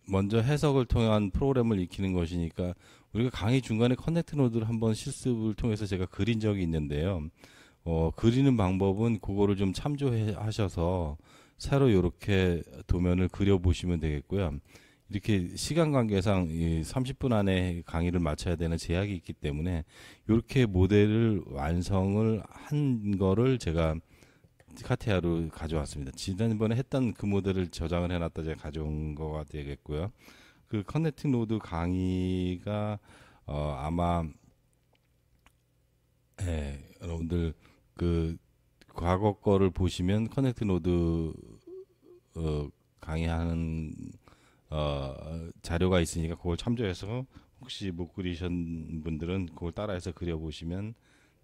먼저 해석을 통한 프로그램을 익히는 것이니까 우리가 강의 중간에 커넥트 노드를 한번 실습을 통해서 제가 그린 적이 있는데요. 그리는 방법은 그거를 좀 참조해 하셔서 새로 이렇게 도면을 그려 보시면 되겠고요. 이렇게 시간 관계상 이 30분 안에 강의를 마쳐야 되는 제약이 있기 때문에 이렇게 모델을 완성을 한 거를 제가 카티아로 가져왔습니다. 지난번에 했던 그 모델을 저장을 해놨다 제가 가져온 거가 되겠고요. 그 커넥팅 노드 강의가 아마 여러분들 그 과거 거를 보시면 커넥트 노드 강의하는 자료가 있으니까 그걸 참조해서 혹시 못 그리신 분들은 그걸 따라해서 그려보시면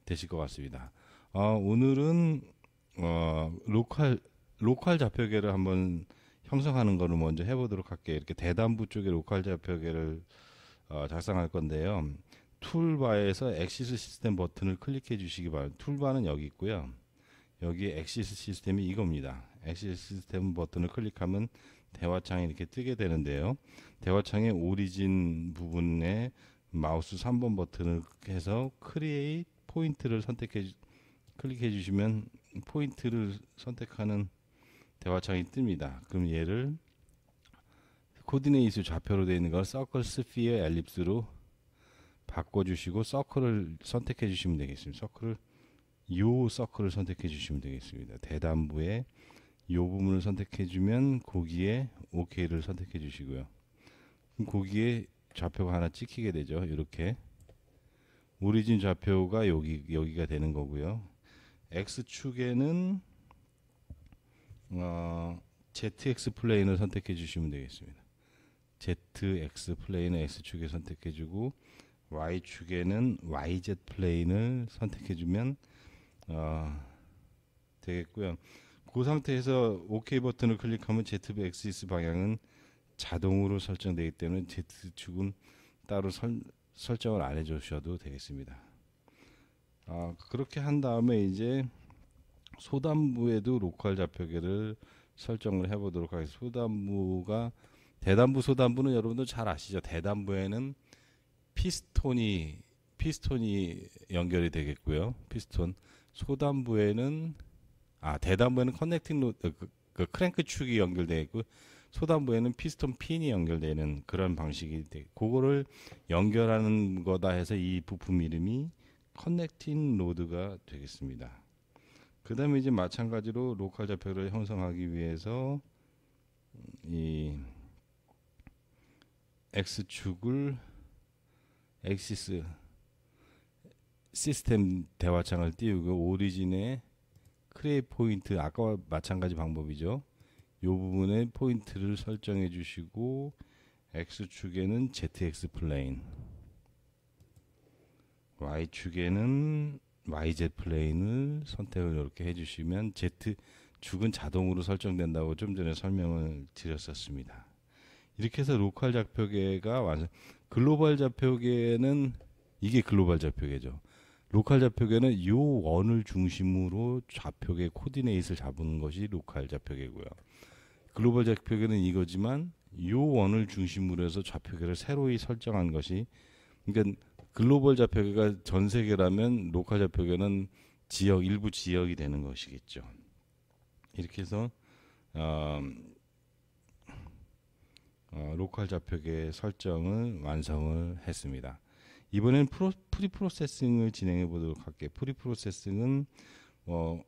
되실 것 같습니다. 오늘은 로컬 좌표계를 한번 형성하는 거를 먼저 해보도록 할게요. 이렇게 대단부 쪽에 로컬 좌표계를 작성할 건데요. 툴바에서 엑시스 시스템 버튼을 클릭해 주시기 바랍니다. 툴바는 여기 있고요. 여기 엑시스 시스템이 이겁니다. 엑시스 시스템 버튼을 클릭하면 대화창이 이렇게 뜨게 되는데요. 대화창의 오리진 부분에 마우스 3번 버튼을 해서 크리에이트 포인트를 클릭해 주시면 포인트를 선택하는 대화창이 뜹니다. 그럼 얘를 코디네이트 좌표로 되어 있는 걸 서클 스피어 엘립스로 바꿔주시고 서클을 선택해 주시면 되겠습니다. 서클을 선택해 주시면 되겠습니다. 대단부에 요 부분을 선택해 주면 거기에 OK를 선택해 주시고요. 그럼 거기에 좌표가 하나 찍히게 되죠. 이렇게 오리진 좌표가 여기가 되는 거고요. X축에는 ZX 플레인을 선택해 주시면 되겠습니다. ZX 플레인을 X축에 선택해 주고 Y축에는 YZ 플레인을 선택해 주면 되겠고요. 그 상태에서 OK 버튼을 클릭하면 ZX 방향은 자동으로 설정되기 때문에 Z축은 따로 설정을 안 해주셔도 되겠습니다. 그렇게 한 다음에 이제 소단부에도 로컬 좌표계를 설정을 해보도록 하겠습니다. 대단부, 소단부는 여러분들 잘 아시죠? 대단부에는 피스톤이 연결이 되겠고요. 피스톤. 소단부에는 대단부에는 커넥팅 노드, 그 크랭크 축이 연결되어 있고 소단부에는 피스톤 핀이 연결되는 그런 방식이 돼. 그거를 연결하는 거다 해서 이 부품 이름이 커넥팅 노드가 되겠습니다. 그 다음에 이제 마찬가지로 로컬 좌표를 형성하기 위해서 이 X축을 엑시스 시스템 대화창을 띄우고 오리진에 크리에이트 포인트 아까와 마찬가지 방법이죠. 이 부분에 포인트를 설정해 주시고 X축에는 ZX 플레인, Y축에는 YZ 플레인을 선택을 이렇게 해주시면 Z축은 자동으로 설정된다고 좀 전에 설명을 드렸었습니다. 이렇게 해서 로컬 좌표계가 완성. 글로벌 좌표계는 이게 글로벌 좌표계죠. 로컬 좌표계는 이 원을 중심으로 좌표계 코디네이트를 잡는 것이 로컬 좌표계고요. 글로벌 좌표계는 이거지만 이 원을 중심으로 해서 좌표계를 새로이 설정한 것이, 그러니까 글로벌 좌표계가 전 세계라면 로컬 좌표계는 일부 지역이 되는 것이겠죠. 이렇게 해서 로컬 좌표계 설정을 완성을 했습니다. 이번엔 프리프로세싱을 진행해 보도록 할게요. 프리프로세싱은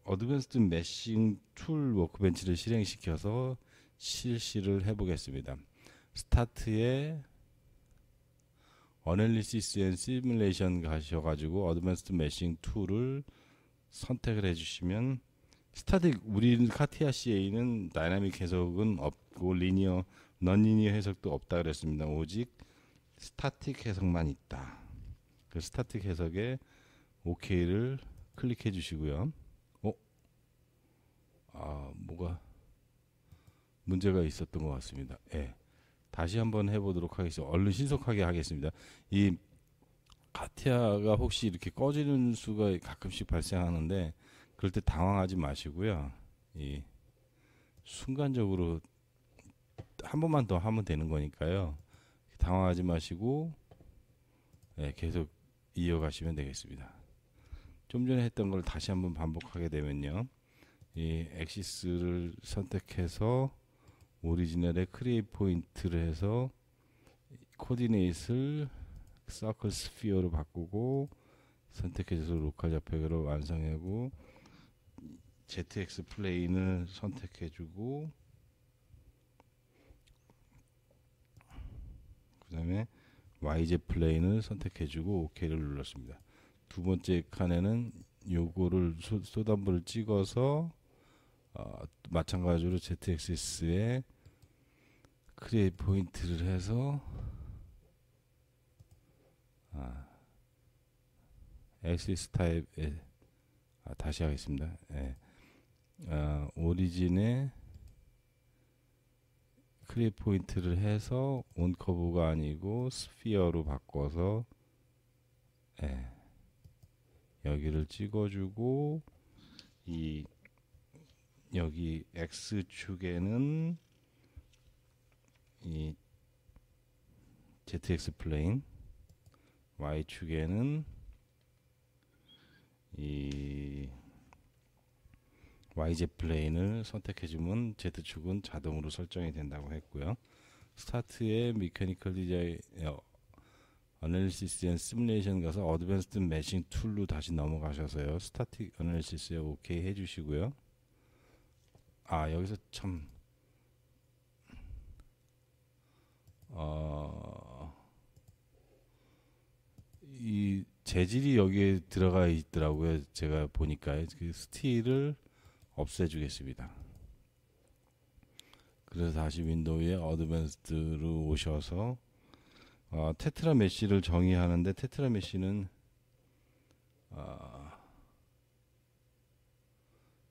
어드밴스드 메싱 툴 워크벤치를 실행시켜서 실시를 해보겠습니다. 스타트에 어널리시스 앤 시뮬레이션 가셔가지고 어드밴스드 메싱 툴을 선택을 해주시면 우리 카티아 CA는 다이나믹 해석은 없고 넌리니어 해석도 없다 그랬습니다. 오직 스타틱 해석만 있다. 그 스타틱 해석에 OK를 클릭해 주시고요. 뭐가 문제가 있었던 것 같습니다. 다시 한번 해보도록 하겠습니다. 얼른 신속하게 하겠습니다. 이 카티아가 혹시 이렇게 꺼지는 수가 가끔씩 발생하는데 그럴 때 당황하지 마시고요. 이 순간적으로 한 번만 더 하면 되는 거니까요. 당황하지 마시고 계속 이어가시면 되겠습니다. 좀 전에 했던 걸 다시 한번 반복하게 되면요. 이 엑시스를 선택해서 오리지널의 크리에이트 포인트를 해서 코디네이트를 서클 스피어로 바꾸고 선택해서 로컬 좌표로 완성하고 ZX 플레인을 선택해주고 그 다음에 YZ 플레인을 선택해주고 OK를 눌렀습니다. 두 번째 칸에는 요거를 소단부를 찍어서 마찬가지로 ZXS에 크리에이트 포인트를 해서 엑시스 타입에 다시 하겠습니다. 오리진에 크리에이트 포인트를 해서 온커브가 아니고 스피어로 바꿔서 여기를 찍어주고 이 여기 X축에는 이 ZX 플레인, Y축에는 이 YZ 플레인을 선택해주면 Z축은 자동으로 설정이 된다고 했고요. 스타트에 메커니컬 디자인 어널리시스 앤 시뮬레이션 가서 어드밴스드 매싱 툴로 다시 넘어가셔서요. 스타틱 어널리시스에 오케이 해주시고요. 여기서 참 이 재질이 여기에 들어가 있더라고요. 제가 보니까 그 스틸을 없애주겠습니다. 그래서 다시 윈도우에 어드밴스드로 오셔서 테트라 메쉬를 정의하는데 테트라 메쉬는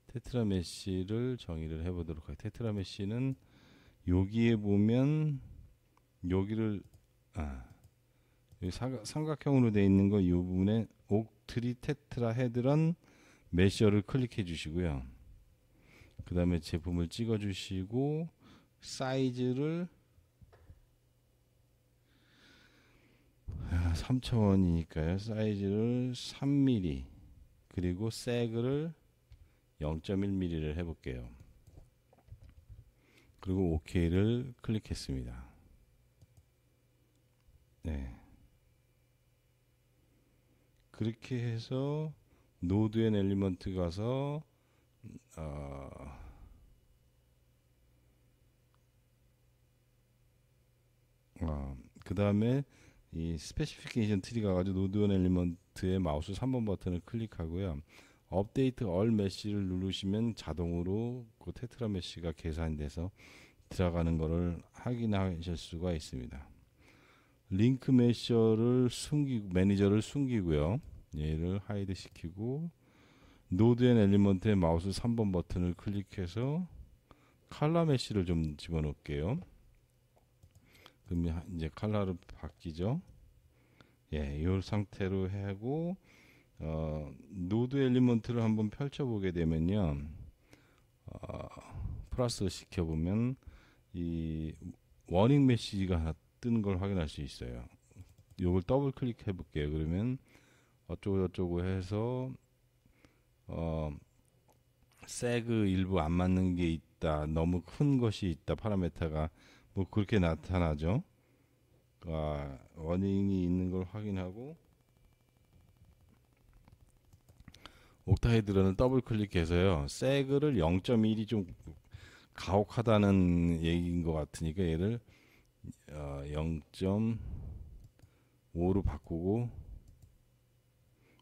테트라 메쉬를 정의를 해보도록 할게요. 테트라 메쉬는 여기에 보면 여기를 여기 삼각형으로 되어 있는 거 이 부분에 옥트리 테트라 헤드런 메셔를 클릭해 주시고요. 그 다음에 제품을 찍어 주시고 사이즈를 3,000원이니까요. 사이즈를 3mm 그리고 색을 0.1mm를 해볼게요. 그리고 OK를 클릭했습니다. 그렇게 해서 노드 앤 엘리먼트 가서 그 다음에 이 스페시피케이션 트리 가가지고 노드 앤 엘리먼트의 마우스 3번 버튼을 클릭하고요. 업데이트 얼 메쉬를 누르시면 자동으로 그 테트라 메쉬가 계산돼서 들어가는 것을 확인하실 수가 있습니다. 링크 메셔를 매니저를 숨기고요. 얘를 하이드 시키고 노드 앤 엘리먼트의 마우스 3번 버튼을 클릭해서 컬러 메쉬를 좀 집어넣을게요. 그러면 이제 컬러로 바뀌죠. 이 상태로 하고 노드 엘리먼트를 한번 펼쳐보게 되면요. 플러스 시켜보면 이 워닝 메시지가 하나 뜨는 걸 확인할 수 있어요. 이걸 더블 클릭해 볼게요. 그러면 어쩌고 해서 세그 일부 안 맞는 게 있다, 너무 큰 것이 있다, 파라메타가 뭐 그렇게 나타나죠. 워닝이 있는 걸 확인하고 옥타헤드런을 더블 클릭해서요. 세그를 0.1이 좀 가혹하다는 얘기인 것 같으니까 얘를 0.5로 바꾸고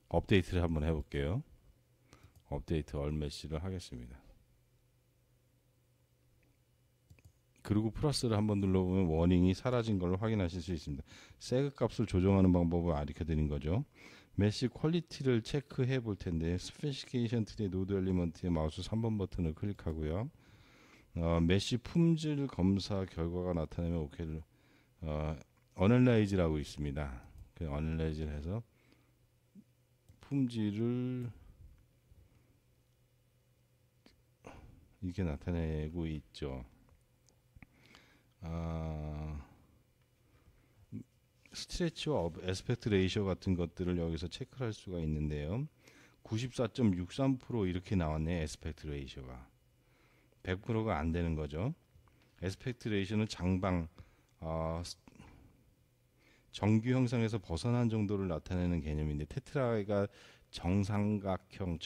업데이트를 한번 해볼게요. 업데이트 얼메시를 하겠습니다. 그리고 플러스를 한번 눌러보면 워닝이 사라진 걸 확인하실 수 있습니다. 세그 값을 조정하는 방법을 알려 드린 거죠. 메시 퀄리티를 체크해 볼 텐데 스페시피케이션 트리 노드 엘리먼트의 마우스 3번 버튼을 클릭하고요. 메시 품질 검사 결과가 나타나면 오케이를 어널라이즈라고 있습니다. 그 어널라이즈를 해서 품질을 이렇게 나타내고 있죠. 아, 스트레치와 에스펙트 레이셔 같은 것들을 여기서 체크할 수가 있는데요. 94.63% 이렇게 나왔네요. 에스펙트 레이셔가 100%가 안 되는 거죠. 에스펙트 레이셔는 장방 정규 형상에서 벗어난 정도를 나타내는 개념인데, 테트라가 정삼각형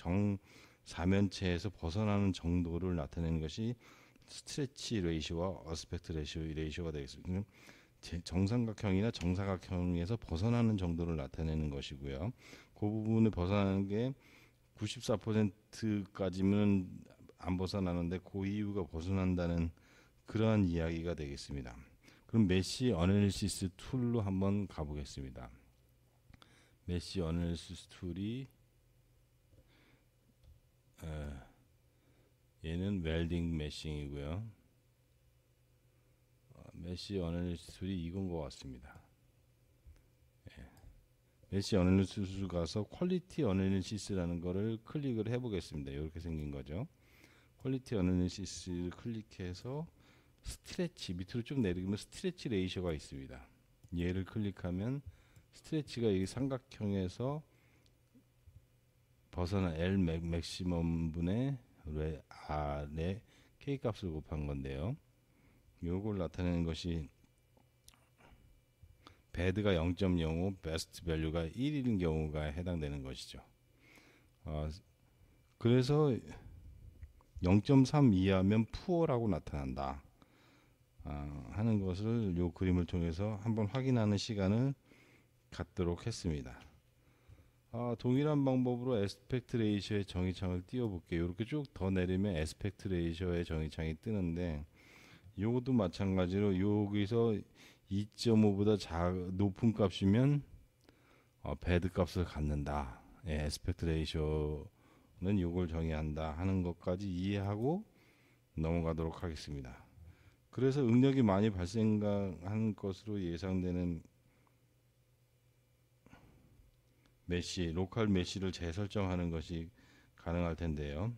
정사면체에서 벗어나는 정도를 나타내는 것이 스트레치 레이셔와 어스펙트 레이셔가 되겠습니다. 정삼각형이나 정사각형에서 벗어나는 정도를 나타내는 것이고요. 그 부분을 벗어나는 게 94%까지는 안 벗어나는데 그 이유가 벗어난다는 그러한 이야기가 되겠습니다. 그럼 메시 어널리시스 툴로 한번 가보겠습니다. 메시 어널리시스 툴이 얘는 웰딩 메싱이고요. 메시 어널리시스 툴이 이건 것 같습니다. 메시 어널리시스 가서 퀄리티 어널리시스라는 거를 클릭을 해보겠습니다. 이렇게 생긴 거죠. 퀄리티 어널리시스를 클릭해서 스트레치 밑으로 쭉 내리면 스트레치 레이셔가 있습니다. 얘를 클릭하면 스트레치가 이 삼각형에서 벗어난 L 맥시멈 분의 R의 K 값을 곱한 건데요. 요걸 나타내는 것이 배드가 0.05, 베스트 밸류가 1인 경우가 해당되는 것이죠. 그래서 0.3 이하면 푸어라고 나타난다 하는 것을 요 그림을 통해서 한번 확인하는 시간을 갖도록 했습니다. 동일한 방법으로 에스펙트 레이셔의 정의창을 띄워볼게요. 이렇게 쭉 더 내리면 에스펙트 레이셔의 정의창이 뜨는데, 요것도 마찬가지로 여기서 2.5보다 높은 값이면 배드 값을 갖는다. 에스펙트 레이셔는 요걸 정의한다 하는 것까지 이해하고 넘어가도록 하겠습니다. 그래서 응력이 많이 발생한 것으로 예상되는 메시, 로컬 메시를 재설정하는 것이 가능할 텐데요.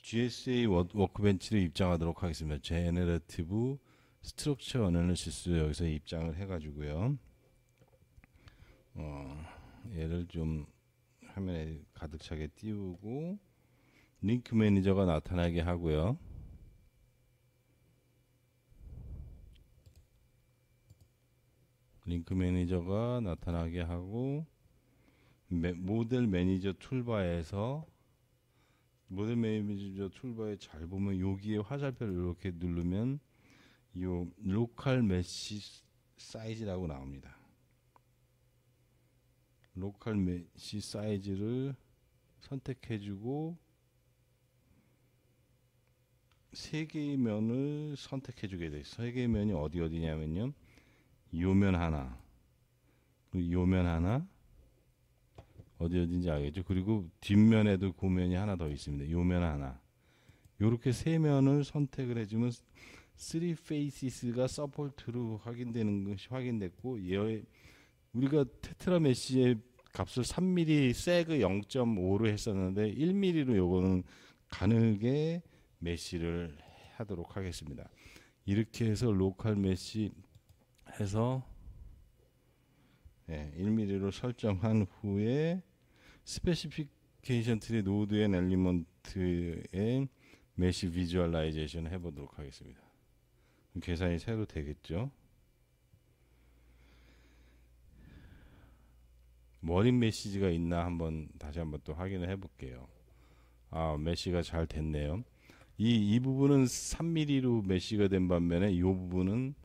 GSA 워크벤치를 입장하도록 하겠습니다. 제너러티브 스트럭처 어널리시스 여기서 입장을 해가지고요. 얘를 좀 화면에 가득 차게 띄우고 링크 매니저가 나타나게 하고요. 링크 매니저가 나타나게 하고 모델 매니저 툴바에서 모델 매니저 툴바에 잘 보면 여기에 화살표를 이렇게 누르면 요 로컬 메시 사이즈라고 나옵니다. 로컬 메시 사이즈를 선택해주고 세 개의 면을 선택해주게 돼 있어요. 세 개의 면이 어디냐면요. 요면 하나, 요면 하나, 어딘지 알겠죠? 그리고 뒷면에도 고면이 하나 더 있습니다. 요면 하나. 요렇게 세 면을 선택을 해주면 3페이시스가 서포트로 확인되는 것이 확인됐고, 우리가 테트라 메시의 값을 3mm 세그 0.5로 했었는데 1mm로 요거는 가늘게 메시를 하도록 하겠습니다. 이렇게 해서 로컬 메시 해서 1mm로 설정한 후에 스페시피케이션 트리 노드 앤 엘리먼트의 메시 비주얼라이제이션 해보도록 하겠습니다. 계산이 새로 되겠죠. 머린 메시지가 있나 다시 한번 또 확인을 해볼게요. 메시가 잘 됐네요. 이 부분은 3mm로 메시가 된 반면에 이 부분은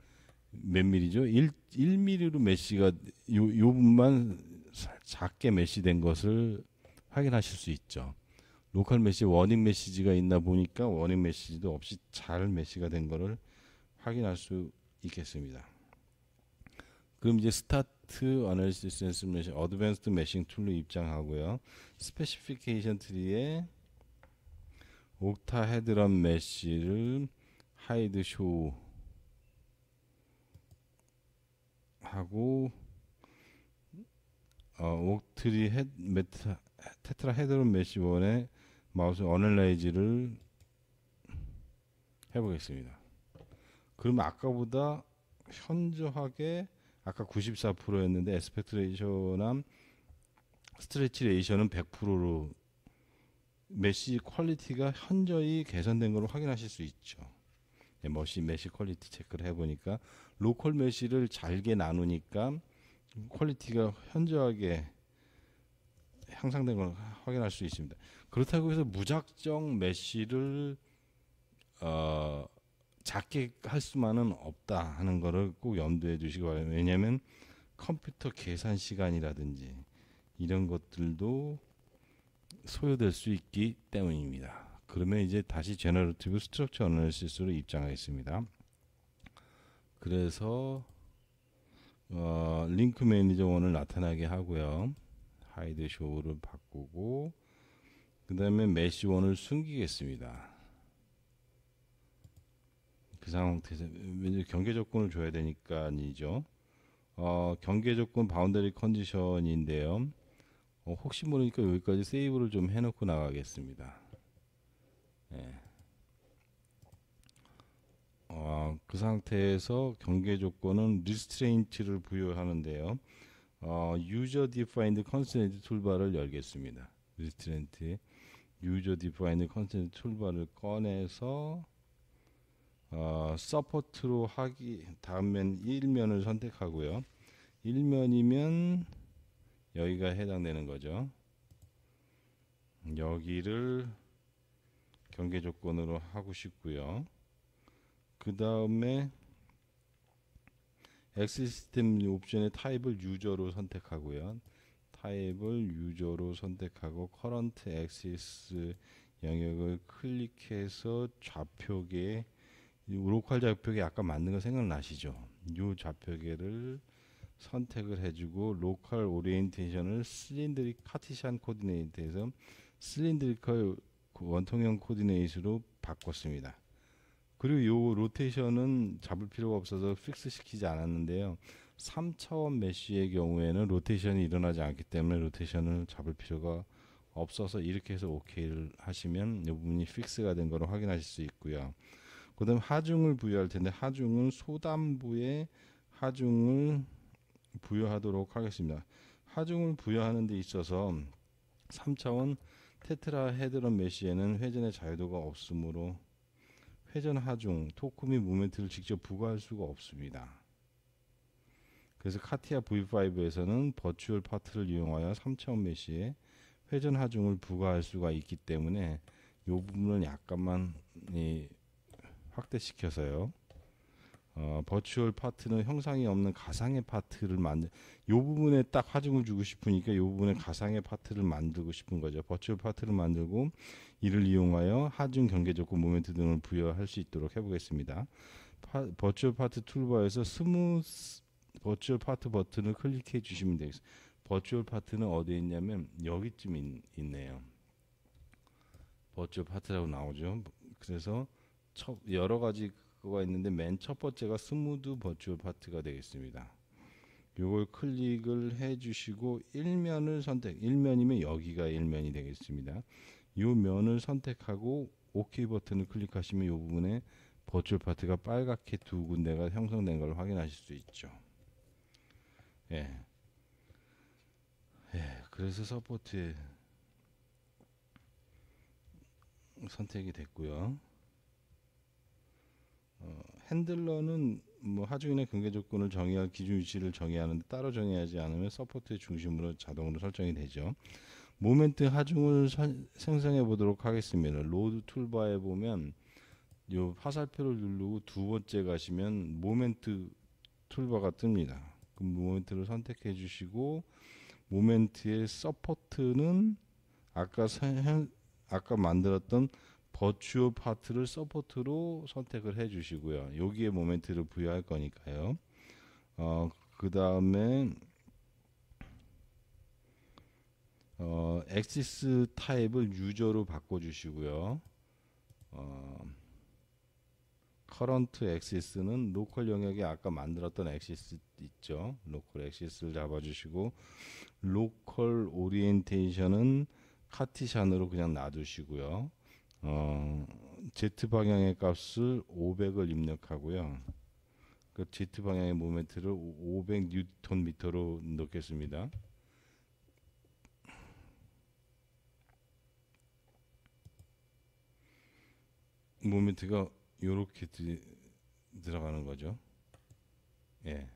몇 mm죠? 1mm로 메시가 요 부분만 작게 메시된 것을 확인하실 수 있죠. 로컬 메시 워닝 메시지가 있나 보니까 워닝 메시지도 없이 잘 메시가 된 것을 확인할 수 있겠습니다. 그럼 이제 스타트 어널리시스 앤 시뮬레이션 어드밴스드 메싱 툴로 입장하고요. 스페시피케이션 트리에 옥타 헤드런 메시를 하이드 쇼 하고 옥트리 테트라 헤드런 메시 원의 마우스 어널라이즈를 해보겠습니다. 그러면 아까보다 현저하게 아까 94%였는데 에스펙트 레이셔나 스트레치 레이셔는 100%로 메시 퀄리티가 현저히 개선된 걸 확인하실 수 있죠. 메시 퀄리티 체크를 해보니까 로컬 메시를 잘게 나누니까 퀄리티가 현저하게 향상된 걸 확인할 수 있습니다. 그렇다고 해서 무작정 메시를 작게 할 수만은 없다 하는 거를 꼭 염두에 두시기 바랍니다. 왜냐하면 컴퓨터 계산 시간이라든지 이런 것들도 소요될 수 있기 때문입니다. 그러면 이제 다시 제너러티브 스트럭처 어널리시스로 입장하겠습니다. 그래서 링크 매니저 1을 나타나게 하고요. 하이드 쇼를 바꾸고 그 다음에 메시 1을 숨기겠습니다. 그 상태에서 경계 조건을 줘야 되니까 아니죠. 경계 조건 바운더리 컨디션인데요. 혹시 모르니까 여기까지 세이브를 좀 해놓고 나가겠습니다. 예. 그 상태에서 경계 조건은 리스트레인트를 부여하는데요. 유저 디파인드 컨스트레인트 툴바를 열겠습니다. 리스트레인트 유저 디파인드 컨스트레인트 툴바를 꺼내서 서포트로 하기 다음면 1면을 선택하고요. 1면이면 여기가 해당되는 거죠. 여기를 경계 조건으로 하고 싶고요. 그 다음에 엑시스템 옵션의 타입을 유저로 선택하고요. 타입을 유저로 선택하고 커런트 엑시스 영역을 클릭해서 좌표계 로컬 좌표계 아까 만든 거 생각나시죠? 이 좌표계를 선택을 해주고 로컬 오리엔테이션을 실린드릭 카티시안 코디네이트에서 실린드리컬 원통형 코디네이트로 바꿨습니다. 그리고 요 로테이션은 잡을 필요가 없어서 픽스 시키지 않았는데요. 3차원 메쉬의 경우에는 로테이션이 일어나지 않기 때문에 로테이션을 잡을 필요가 없어서 이렇게 해서 OK를 하시면 이 부분이 픽스가 된 거를 확인하실 수 있고요. 그 다음 하중을 부여할 텐데 하중은 소단부에 하중을 부여하도록 하겠습니다. 하중을 부여하는 데 있어서 3차원 테트라 헤드런 메쉬에는 회전의 자유도가 없으므로 회전 하중, 토크 및 모멘트를 직접 부과할 수가 없습니다. 그래서 카티아 V5에서는 버추얼 파트를 이용하여 3차원 메쉬에 회전 하중을 부과할 수가 있기 때문에 이 부분을 약간만 확대시켜서요. 버추얼 파트는 형상이 없는 가상의 파트를 이 부분에 딱 하중을 주고 싶으니까 이 부분에 가상의 파트를 만들고 싶은 거죠. 버추얼 파트를 만들고 이를 이용하여 하중 경계 조건 모멘트 등을 부여할 수 있도록 해보겠습니다. 버추얼 파트 툴바에서 스무스 버추얼 파트 버튼을 클릭해 주시면 되겠습니다. 버추얼 파트는 어디에 있냐면 여기쯤 있네요. 버추얼 파트라고 나오죠. 그래서 여러 가지 그거가 있는데 맨 첫 번째가 스무드 버추얼 파트가 되겠습니다. 요걸 클릭을 해 주시고 1면을 선택 1면이면 여기가 1면이 되겠습니다. 요 면을 선택하고 OK 버튼을 클릭하시면 요 부분에 버추얼 파트가 빨갛게 두 군데가 형성된 걸 확인하실 수 있죠. 예. 그래서 서포트 선택이 됐고요. 핸들러는 뭐 하중이나 경계 조건을 정의할 기준 위치를 정의하는데 따로 정의하지 않으면 서포트의 중심으로 자동으로 설정이 되죠. 모멘트 하중을 생성해 보도록 하겠습니다. 로드 툴바에 보면 요 화살표를 누르고 두 번째 가시면 모멘트 툴바가 뜹니다. 그 모멘트를 선택해 주시고 모멘트의 서포트는 아까 만들었던 버추얼 파트를 서포트로 선택을 해 주시고요. 여기에 모멘트를 부여할 거니까요. 그 다음에 엑시스 타입을 유저로 바꿔주시고요. 커런트 엑시스는 로컬 영역에 아까 만들었던 엑시스 있죠. 로컬 엑시스를 잡아주시고 로컬 오리엔테이션은 카티샨으로 그냥 놔두시고요. Z 방향의 값을 500을 입력하고요. 그 Z 방향의 모멘트를 500 뉴턴 미터로 넣겠습니다. 모멘트가 이렇게 들어가는 거죠. 예.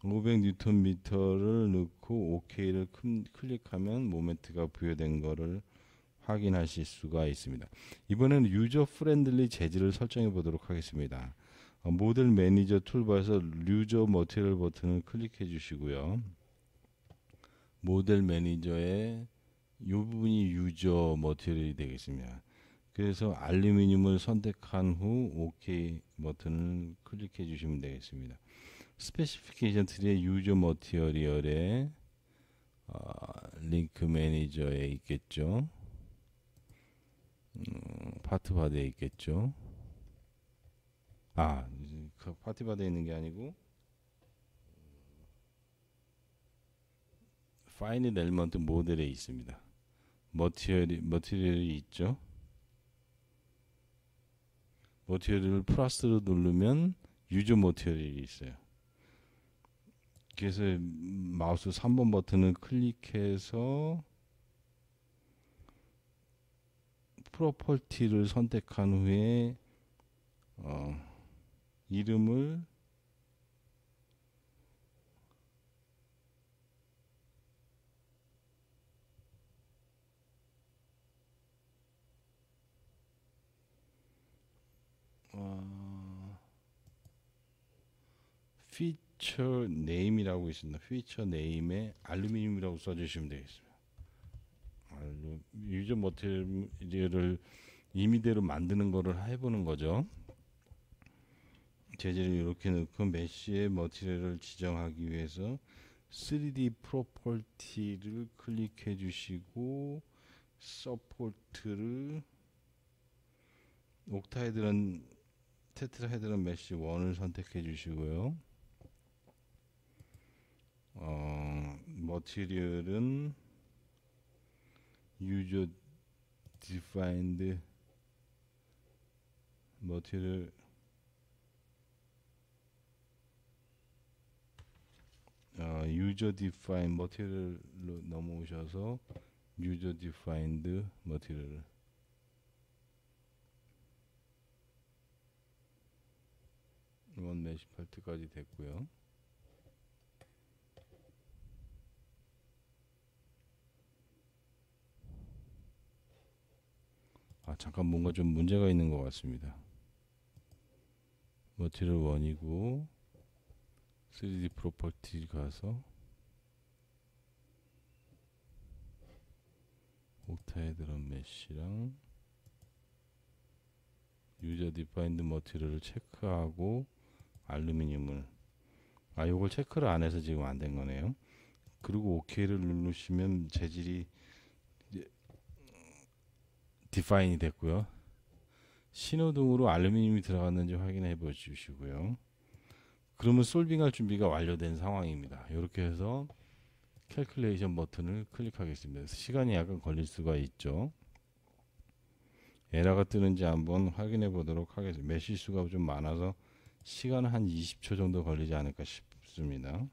500 뉴턴 미터를 넣고 OK를 클릭하면 모멘트가 부여된 거를 확인하실 수가 있습니다. 이번에는 유저 프렌들리 재질을 설정해 보도록 하겠습니다. 모델 매니저 툴바에서 유저 머티리얼 버튼을 클릭해 주시고요. 모델 매니저의 이 부분이 유저 머티리얼이 되겠습니다. 그래서 알루미늄을 선택한 후 OK 버튼을 클릭해 주시면 되겠습니다. 스페시피케이션 트리의 유저 머티리얼에 링크 매니저에 있겠죠. 파트 바드에 있겠죠. 그 파트 바드에 있는 게 아니고 파이닛 엘먼트 모델에 있습니다. 머티리얼이 있죠. 머티리얼을 플러스로 누르면 유저 머티리얼이 있어요. 그래서 마우스 3번 버튼을 클릭해서 프로퍼티를 선택한 후에 이름을 피처 네임이라고 있습니다. 피처 네임에 알루미늄이라고 써주시면 되겠습니다. 유저 머티리얼을 임의대로 만드는 거를 해보는 거죠. 재질을 이렇게 넣고 메쉬의 머티리얼을 지정하기 위해서 3D 프로퍼티를 클릭해 주시고 서포트를 옥타헤드런 테트라헤드런 메쉬 1을 선택해 주시고요. 머티리얼은 유저 디파인드 머티리얼 유저 디파인 머티리얼로 넘어오셔서 유저 디파인드 머티리얼 원 메쉬 파트까지 됐고요. 잠깐 뭔가 좀 문제가 있는 것 같습니다. 머티리얼 1이고 3D 프로퍼티 가서 옥타헤드런 메쉬랑 유저 디파인드 머티리얼을 체크하고 알루미늄을 요걸 체크를 안 해서 지금 안 된 거네요. 그리고 OK를 누르시면 재질이 디파인이 됐고요. 신호등으로 알루미늄이 들어갔는지 확인해 보시고요. 그러면 솔빙할 준비가 완료된 상황입니다. 이렇게 해서 캘큘레이션 버튼을 클릭하겠습니다. 시간이 약간 걸릴 수가 있죠. 에러가 뜨는지 한번 확인해 보도록 하겠습니다. 메시 수가 좀 많아서 시간은 한 20초 정도 걸리지 않을까 싶습니다.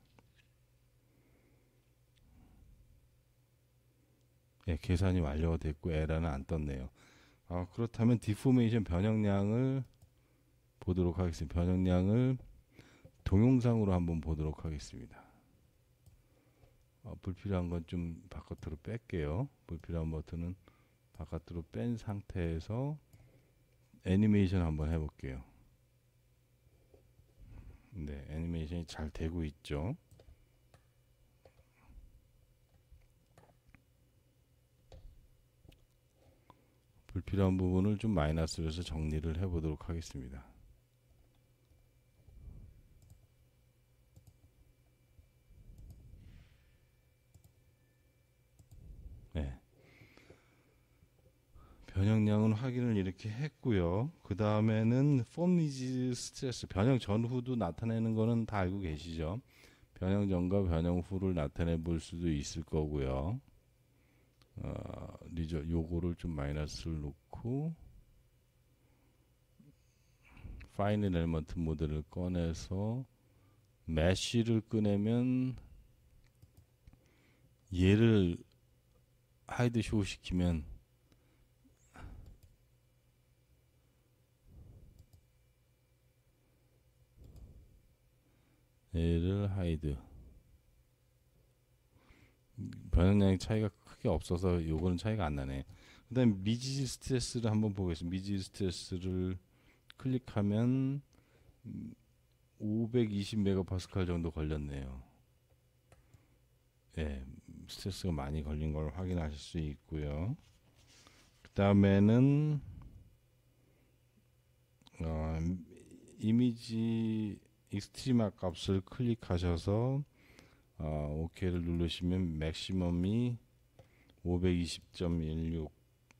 계산이 완료가 됐고 에러는 안 떴네요. 그렇다면 디포메이션 변형량을 보도록 하겠습니다. 변형량을 동영상으로 한번 보도록 하겠습니다. 불필요한 건 좀 바깥으로 뺄게요. 불필요한 버튼은 바깥으로 뺀 상태에서 애니메이션 한번 해볼게요. 네, 애니메이션이 잘 되고 있죠. 불필요한 부분을 좀 마이너스로 해서 정리를 해보도록 하겠습니다. 네. 변형량은 확인을 이렇게 했고요. 그 다음에는 폼리즈 스트레스 변형 전후도 나타내는 거는 다 알고 계시죠. 변형 전과 변형 후를 나타내 볼 수도 있을 거고요. 요거를 좀 마이너스를 놓고 파이널 엘리먼트 모델을 꺼내서 메쉬를 꺼내면 얘를 하이드 쇼 시키면 얘를 하이드 변형량의 차이가 크게 없어서 요거는 차이가 안 나네. 그 다음에 미지 스트레스를 한번 보겠습니다. 미지 스트레스를 클릭하면 520메가파스칼 정도 걸렸네요. 예, 스트레스가 많이 걸린 걸 확인하실 수 있고요. 그 다음에는 이미지 익스트리마 값을 클릭하셔서 OK를 누르시면 맥시멈이 520.16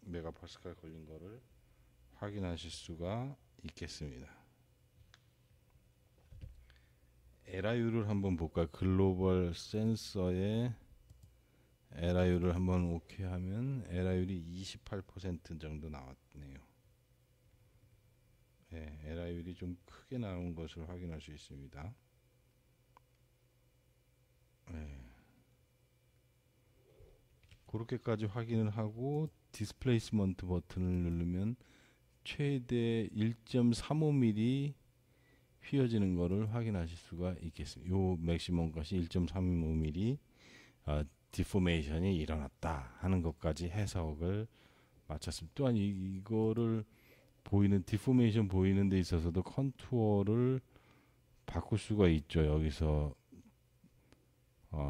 메가파스칼 걸린 거를 확인하실 수가 있겠습니다. LIU를 한번 볼까요? 글로벌 센서의 LIU를 한번 OK 하면 LIU이 28% 정도 나왔네요. 네, LIU이 좀 크게 나온 것을 확인할 수 있습니다. 네. 그렇게까지 확인을 하고 디스플레이스먼트 버튼을 누르면 최대 1.35mm 휘어지는 것을 확인하실 수가 있겠습니다. 요 맥시멈 값이 1.35mm 디포메이션이 일어났다 하는 것까지 해석을 마쳤습니다. 또한 이거를 보이는 디포메이션 보이는 데 있어서도 컨투어를 바꿀 수가 있죠. 여기서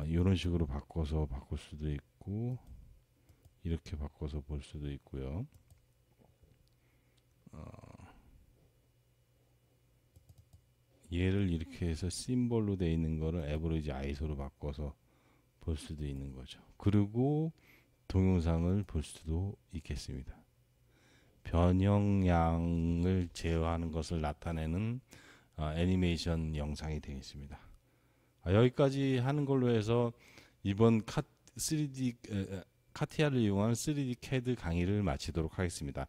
이런 식으로 바꿔서 바꿀 수도 있고 이렇게 바꿔서 볼 수도 있고요. 얘를 이렇게 해서 심볼로 되어 있는 거를 에버리지 아이소로 바꿔서 볼 수도 있는 거죠. 그리고 동영상을 볼 수도 있겠습니다. 변형량을 제어하는 것을 나타내는 애니메이션 영상이 되겠습니다. 여기까지 하는 걸로 해서 이번 3D 카티아를 이용한 3D CAD 강의를 마치도록 하겠습니다.